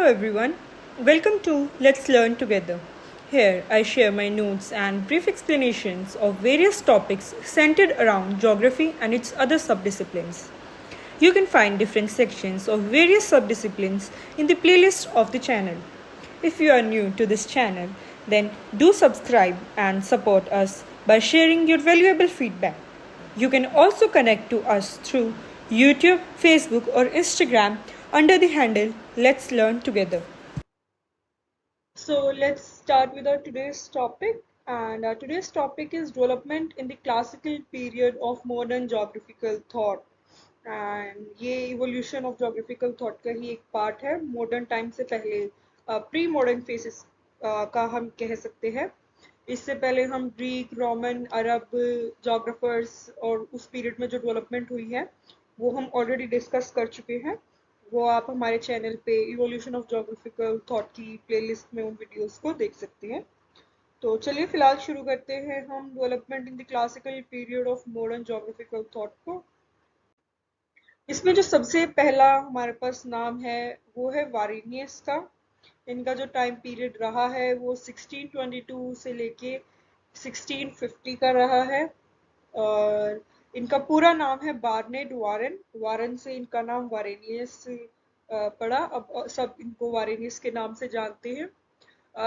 everyone, welcome to Let's Learn Together. Here I share my notes and brief explanations of various topics centered around geography and its other subdisciplines. You can find different sections of various subdisciplines in the playlist of the channel. If you are new to this channel, then do subscribe and support us by sharing your valuable feedback. You can also connect to us through YouTube, Facebook, or Instagram under the handle Let's Learn Together. So let's start with our today's topic. And our today's topic is development in the classical period of modern geographical thought. And ये evolution of geographical thought का ही एक part है modern time से पहले pre modern faces का हम कह सकते हैं. इससे पहले हम ग्रीक रोमन अरब जोग्राफर्स और उस पीरियड में जो डेवलपमेंट हुई है वो हम ऑलरेडी डिस्कस कर चुके हैं. वो आप हमारे चैनल पे इवोल्यूशन ऑफ जोग्राफिकल थॉट की प्लेलिस्ट में उन वीडियोस को देख सकते हैं. तो चलिए फिलहाल शुरू करते हैं हम development in the classical period of modern geographical thought को. इसमें जो सबसे पहला हमारे पास नाम है वो है वारेनियस का. इनका जो टाइम पीरियड रहा है वो 1622 से लेके 1650 का रहा है. और इनका पूरा नाम है बार्नेड वारन. वारन से इनका नाम वारेनियस पड़ा. अब सब इनको वारेनियस के नाम से जानते हैं.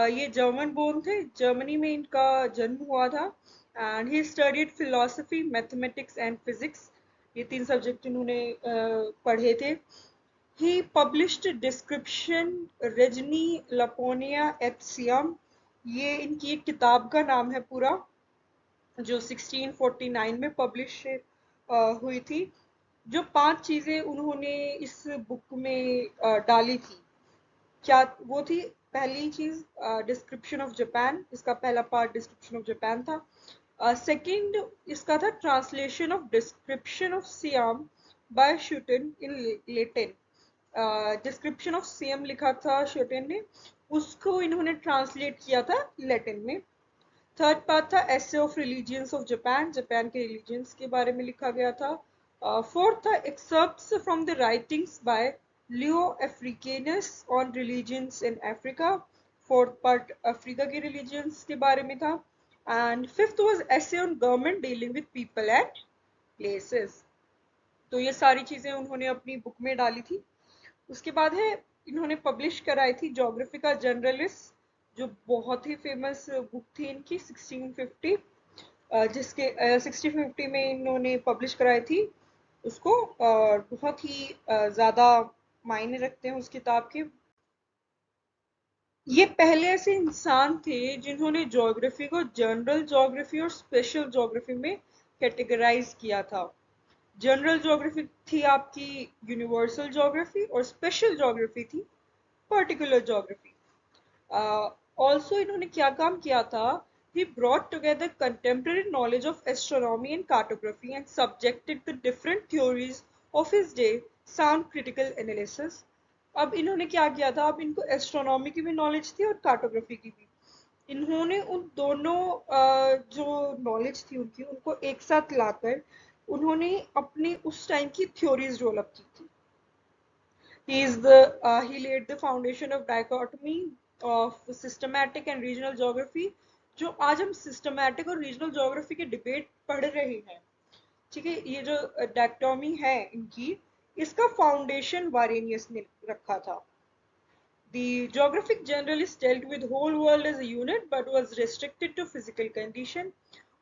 ये जर्मन बोर्न थे. जर्मनी में इनका जन्म हुआ था. And he studied philosophy mathematics and physics. ये तीन सब्जेक्ट इन्होंने पढ़े थे. ही पब्लिश्ड डिस्क्रिप्शन रेजनी लपोनिया एट सियम. ये इनकी एक किताब का नाम है पूरा जो 1649 में पब्लिश हुई थी. जो 5 चीज़ें उन्होंने इस बुक में डाली थी क्या वो थी. पहली चीज डिस्क्रिप्शन ऑफ जापान. इसका पहला पार्ट डिस्क्रिप्शन ऑफ जापान था. सेकंड इसका था translation of description of Siam by Schouten in Latin. Description of Siam लिखा था शूटन ने, उसको इन्होंने ट्रांसलेट किया था लैटिन में. थर्ड पार्ट था essay of religions of Japan. Japan के रिलीजियंस के बारे में लिखा गया था. फोर्थ था excerpts from the writings by Leo Africanus on religions in Africa. Fourth part Africa के रिलीजियंस के बारे में था. And fifth was essay on government dealing with people and places. तो ये सारी चीजें उन्होंने अपनी बुक में डाली थी. उसके बाद है इन्होंने पब्लिश कराई थी जोग्राफिका जनरलिस जो बहुत ही फेमस बुक थी इनकी 1650 जिसके 1650 में इन्होंने पब्लिश कराई थी उसको. और बहुत ही ज़्यादा मायने रखते हैं उस किताब के. ये पहले ऐसे इंसान थे जिन्होंने ज्योग्राफी को जनरल ज्योग्राफी और स्पेशल ज्योग्राफी में कैटेगराइज किया था. जनरल ज्योग्राफी थी आपकी यूनिवर्सल ज्योग्राफी और स्पेशल ज्योग्राफी थी पर्टिकुलर ज्योग्राफी. ऑल्सो इन्होंने क्या काम किया था. he brought together contemporary knowledge of astronomy and cartography and subjected the different theories of his day sound critical analysis. अब इन्होंने क्या किया था. अब इनको एस्ट्रोनॉमी की भी नॉलेज थी और कार्टोग्राफी की भी. इन्होंने उन दोनों जो नॉलेज थी उनकी उनको एक साथ लाकर उन्होंने अपनी उस टाइम की थ्योरीज डेवलप की थी. He laid the foundation of dichotomy of systematic and regional geography. जो आज हम सिस्टमैटिक और रीजनल ज्योग्राफी के डिबेट पढ़ रहे हैं, ठीक है, ये जो डायकोटोमी है इनकी, इसका फाउंडेशन वारेनियस ने रखा था. The geographic generalist dealt with whole world as a unit but was restricted to physical condition.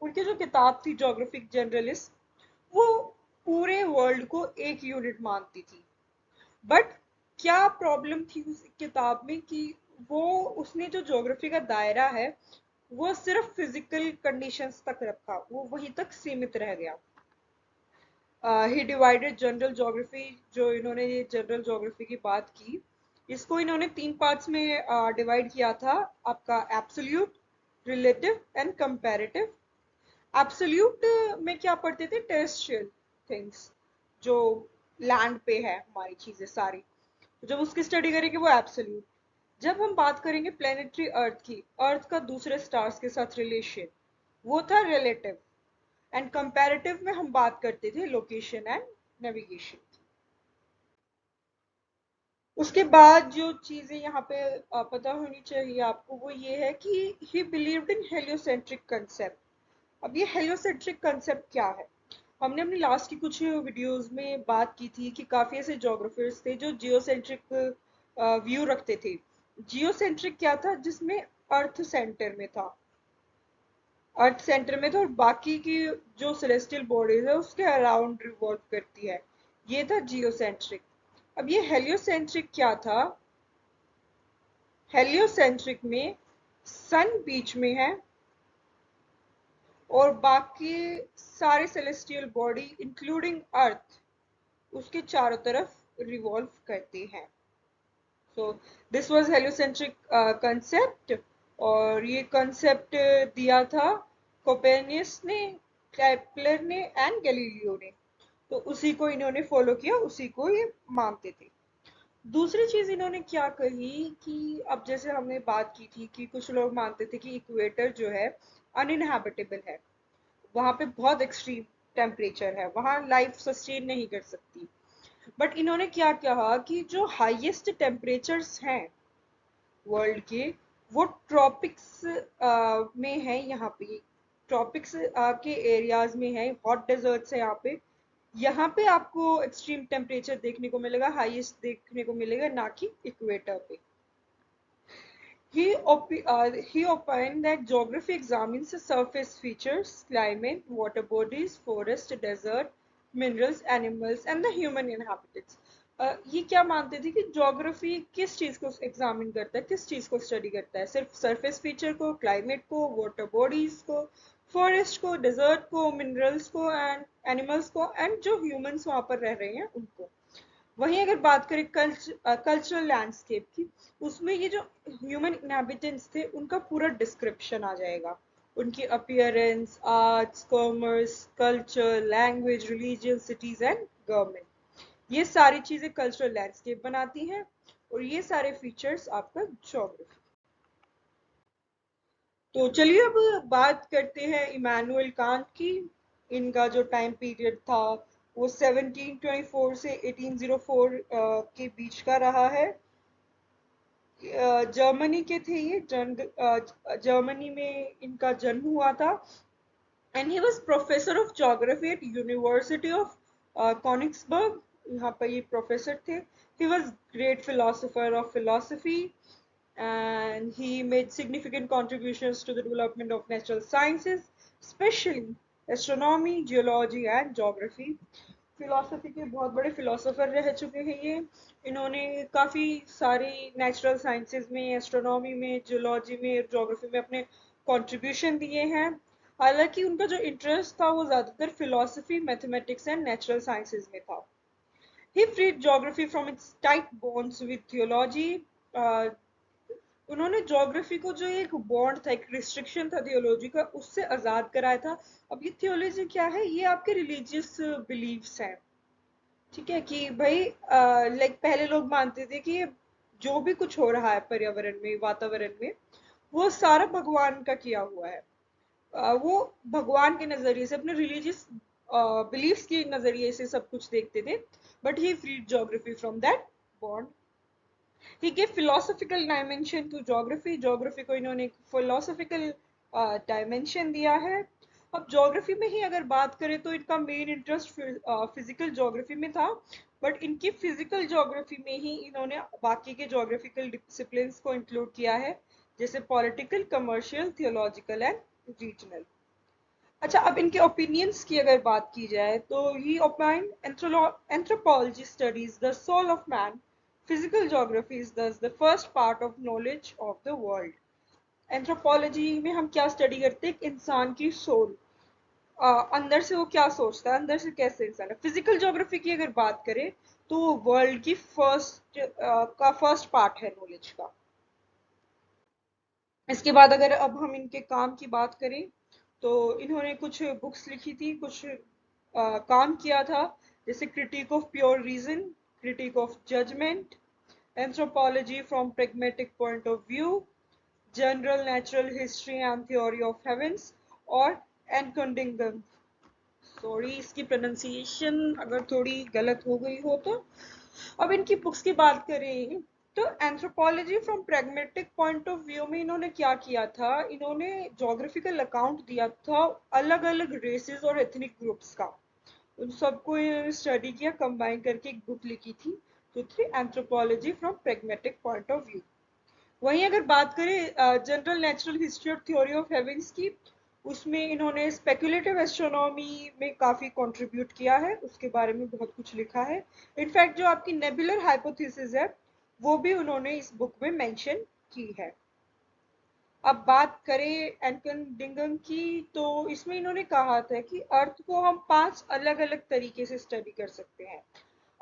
उनकी जो किताब थी geographic generalist वो पूरे वर्ल्ड को एक यूनिट मानती थी. बट क्या प्रॉब्लम थी उस किताब में कि वो उसने जो ज्योग्राफी का दायरा है वो सिर्फ फिजिकल कंडीशंस तक रखा, वो वहीं तक सीमित रह गया. ही डिवाइडेड जनरल ज्योग्राफी. जो इन्होंने ये जनरल ज्योग्राफी की बात की इसको इन्होंने 3 पार्ट्स में डिवाइड किया था. आपका absolute, relative and comparative. Absolute में क्या पढ़ते थे. टेरेस्ट्रियल थिंग्स जो लैंड पे है हमारी चीजें सारी, जब उसकी स्टडी करेंगे वो एब्सोल्यूट. जब हम बात करेंगे प्लेनेटरी अर्थ की, अर्थ का दूसरे स्टार्स के साथ रिलेशन, वो था रिलेटिव. एंड कंपैरेटिव में हम बात करते थे लोकेशन एंड नेविगेशन. उसके बाद जो चीजें यहाँ पे पता होनी चाहिए आपको वो ये है कि ही बिलीव्ड इन हेलियोसेंट्रिक कंसेप्ट। अब ये हेलियोसेंट्रिक कंसेप्ट क्या है? हमने अपनी लास्ट की कुछ वीडियोस में बात की थी कि काफी ऐसे जोग्राफर्स थे जो जियोसेंट्रिक व्यू रखते थे। जियोसेंट्रिक क्या था? जिसमें अर्थ सेंटर में था, अर्थ सेंटर में था और बाकी की जो सेलेस्टियल बॉडीज है उसके अराउंड रिवॉल्व करती है। ये था जियोसेंट्रिक। अब ये हेलियोसेंट्रिक क्या था? हेलियोसेंट्रिक में सन बीच में है और बाकी सारे सेलेस्टियल बॉडी इंक्लूडिंग अर्थ उसके चारों तरफ रिवॉल्व करते हैं। So this was heliocentric concept. और ये कंसेप्ट दिया था कोपेनियस ने, केपलर ने एंड गैलीलियो ने। तो उसी को इन्होंने फॉलो किया, उसी को ये मानते थे। दूसरी चीज इन्होंने क्या कही कि अब जैसे हमने बात की थी कि कुछ लोग मानते थे कि इक्वेटर जो है अनइनहैबिटेबल है, वहां पे बहुत एक्सट्रीम टेम्परेचर है, वहां लाइफ सस्टेन नहीं कर सकती। बट इन्होंने क्या कहा कि जो हाईएस्ट टेम्परेचर्स हैं वर्ल्ड के, वो ट्रॉपिक्स में है। यहाँ पे ट्रॉपिक्स के एरियाज में है, हॉट डेजर्ट्स है यहाँ पे आपको एक्सट्रीम टेम्परेचर देखने को मिलेगा, हाईएस्ट देखने को मिलेगा, ना कि इक्वेटर पे। He opined that geography examines the surface features, climate, water bodies, forest, desert, minerals, animals, and the human inhabitants. ये क्या मानते थे कि ज्योग्राफी किस चीज को एग्जामिन करता है, किस चीज को स्टडी करता है? सिर्फ सरफेस फीचर को, क्लाइमेट को, वाटर बॉडीज को, फॉरेस्ट को, डेजर्ट को, मिनरल्स को एंड एनिमल्स को, एंड जो ह्यूमंस वहां पर रह रहे हैं उनको। वहीं अगर बात करें कल्चरल लैंडस्केप की, उसमें ये जो ह्यूमन इनहेबिटेंट्स थे उनका पूरा डिस्क्रिप्शन आ जाएगा। उनकी appearance, arts, commerce, culture, language, religion, cities and government, ये सारी चीजें कल्चरल लैंडस्केप बनाती हैं। और ये सारे फीचर्स आपका ज्योग्राफी। तो चलिए अब बात करते हैं इमानुएल कांट की। इनका जो टाइम पीरियड था वो 1724 से 1804 के बीच का रहा है। जर्मनी के थे ये। जर्मनी में इनका जन्म हुआ था। And he was professor of geography at university of Konigsberg. यहाँ पर ये प्रोफेसर थे। He was great philosopher of philosophy and he made significant contributions to the development of natural sciences, especially astronomy, geology and geography. Philosophy के बहुत बड़े philosopher रह चुके हैं ये। इन्होंने काफ़ी सारी नेचुरल साइंसेज में, एस्ट्रोनॉमी में, जियोलॉजी में, ज्योग्राफी में अपने कंट्रीब्यूशन दिए हैं। हालांकि उनका जो इंटरेस्ट था वो ज़्यादातर philosophy, mathematics and natural sciences में था। He freed geography from its tight bonds with theology. उन्होंने ज्योग्राफी को जो एक बॉन्ड था, एक रिस्ट्रिक्शन था थियोलॉजी का, उससे आजाद कराया था। अब ये थियोलॉजी क्या है? ये आपके रिलीजियस बिलीव्स हैं। ठीक है कि भाई लाइक पहले लोग मानते थे कि जो भी कुछ हो रहा है पर्यावरण में, वातावरण में, वो सारा भगवान का किया हुआ है। वो भगवान के नजरिए से, अपने रिलीजियस बिलीफ्स के नजरिए से सब कुछ देखते थे। But he freed geography from that bond. He gave philosophical dimension to geography. Geography को इन्होंने एक philosophical dimension दिया है। अब geography में ही अगर बात करें तो इनका मेन इंटरेस्ट फिजिकल geography में था। बट इनकी फिजिकल geography में ही इन्होंने बाकी के geographical disciplines को इंक्लूड किया है, जैसे political, commercial, theological and regional. अच्छा, अब इनके ओपिनियंस की अगर बात की जाए तो he opine anthropology studies the soul of man, physical geography is thus the first part of knowledge of the world. Anthropology में हम क्या स्टडी करते हैं? इंसान की सोल, अंदर से वो क्या सोचता है, अंदर से कैसे इंसान है। फिजिकल ज्योग्राफी की अगर बात करें तो वर्ल्ड की फर्स्ट पार्ट है नॉलेज का। इसके बाद अगर अब हम इनके काम की बात करें तो इन्होंने कुछ बुक्स लिखी थी, कुछ काम किया था, जैसे critique of pure reason, critique of judgement, anthropology from pragmatic point of view, general natural history and theory of heavens, और एनकोडिंगम। सॉरी इसकी प्रोनाउंसिएशन अगर थोड़ी गलत हो गई हो तो। अब इनकी बुक्स की बात करें तो anthropology from pragmatic point of view में इन्होंने क्या किया था, इन्होंने जोग्राफिकल अकाउंट दिया था अलग अलग रेसेस और एथनिक ग्रुप्स का। उन सबको स्टडी किया, कंबाइन करके एक बुक लिखी थी जो थी anthropology from pragmatic point of view. वहीं अगर बात करें जनरल नेचुरल हिस्ट्री और थ्योरी ऑफ हेवेंस की, उसमें इन्होंने स्पेकुलेटिव एस्ट्रोनॉमी में काफ़ी कंट्रीब्यूट किया है, उसके बारे में बहुत कुछ लिखा है। इनफैक्ट जो आपकी नेबुलर हाइपोथेसिस है वो भी उन्होंने इस बुक में मेंशन की है। अब बात करें एंकन डिंगम की, तो इसमें इन्होंने कहा था कि अर्थ को हम 5 अलग अलग तरीके से स्टडी कर सकते हैं।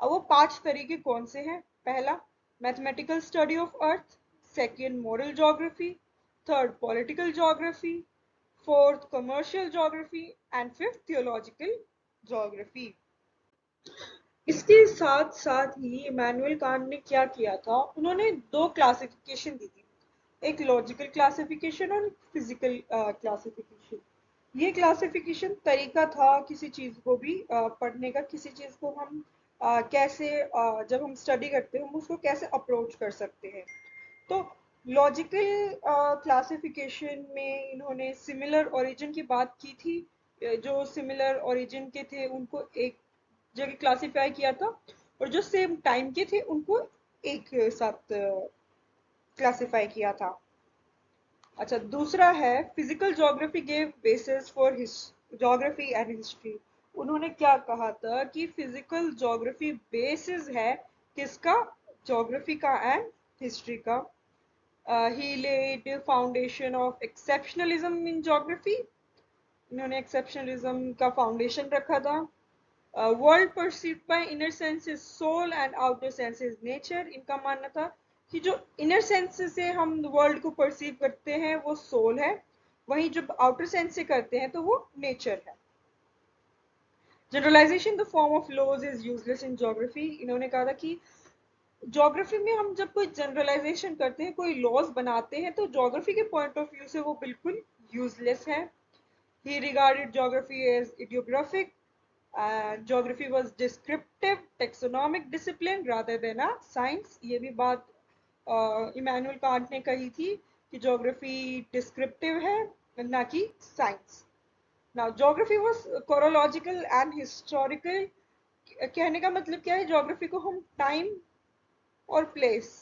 अब वो 5 तरीके कौन से हैं? पहला, mathematical study of earth. Second, moral geography. Third, political geography. Fourth, commercial geography. And fifth, theological geography. इसके साथ साथ ही इमैनुअल कांट ने क्या किया था, उन्होंने 2 क्लासिफिकेशन दी थी, एक लॉजिकल क्लासिफिकेशन और फिजिकल क्लासिफिकेशन। ये क्लासिफिकेशन तरीका था किसी चीज़ को भी पढ़ने का, किसी चीज़ को हम कैसे जब हम स्टडी करते हैं हम उसको कैसे अप्रोच कर सकते हैं। तो लॉजिकल क्लासिफिकेशन में इन्होंने सिमिलर ओरिजिन की बात की थी। जो सिमिलर ओरिजिन के थे उनको एक जगह क्लासिफाई किया था, और जो सेम टाइम के थे उनको एक साथ क्लासिफाई किया था। अच्छा, दूसरा है physical geography gave basis for geography and history. उन्होंने क्या कहा था कि फिजिकल ज्योग्राफी बेसिस है किसका? ज्योग्राफी का एंड हिस्ट्री का। He laid foundation of exceptionalism in geography. इन्होंने एक्सेप्शनलिज्म का फाउंडेशन रखा था। World perceived by inner senses soul and outer senses nature. इनका मानना था कि जो इनर सेंस से हम वर्ल्ड को परसीव करते हैं वो सोल है, वहीं जब आउटर सेंस से करते हैं तो वो नेचर है। Generalisation the form of laws is useless in geography. इन्होंने कहा था कि ज्योग्राफी में हम जब कोई जनरलाइजेशन करते हैं, कोई लॉज बनाते हैं, तो ज्योग्राफी के पॉइंट ऑफ व्यू से वो बिल्कुल यूजलेस है। He regarded geography as idiographic, and geography was descriptive taxonomic discipline rather than a science। ये भी बात इमैनुअल कांट ने कही थी कि ज्योग्राफी डिस्क्रिप्टिव है ना कि science. Now geography was chorological and historical. कहने का मतलब क्या है, ज्योग्राफी को हम टाइम और प्लेस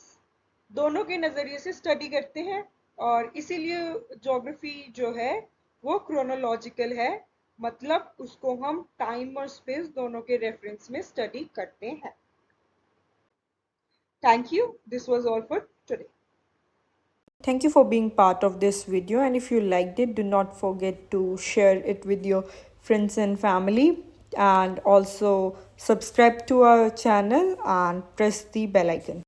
दोनों के नज़रिए से स्टडी करते हैं, और इसीलिए ज्योग्राफी जो है वो क्रोनोलॉजिकल है, मतलब उसको हम टाइम और स्पेस दोनों के रेफरेंस में स्टडी करते हैं। Thank you, this was all for today. Thank you for being part of this video, and if you liked it, do not forget to share it with your friends and family, and also subscribe to our channel and press the bell icon.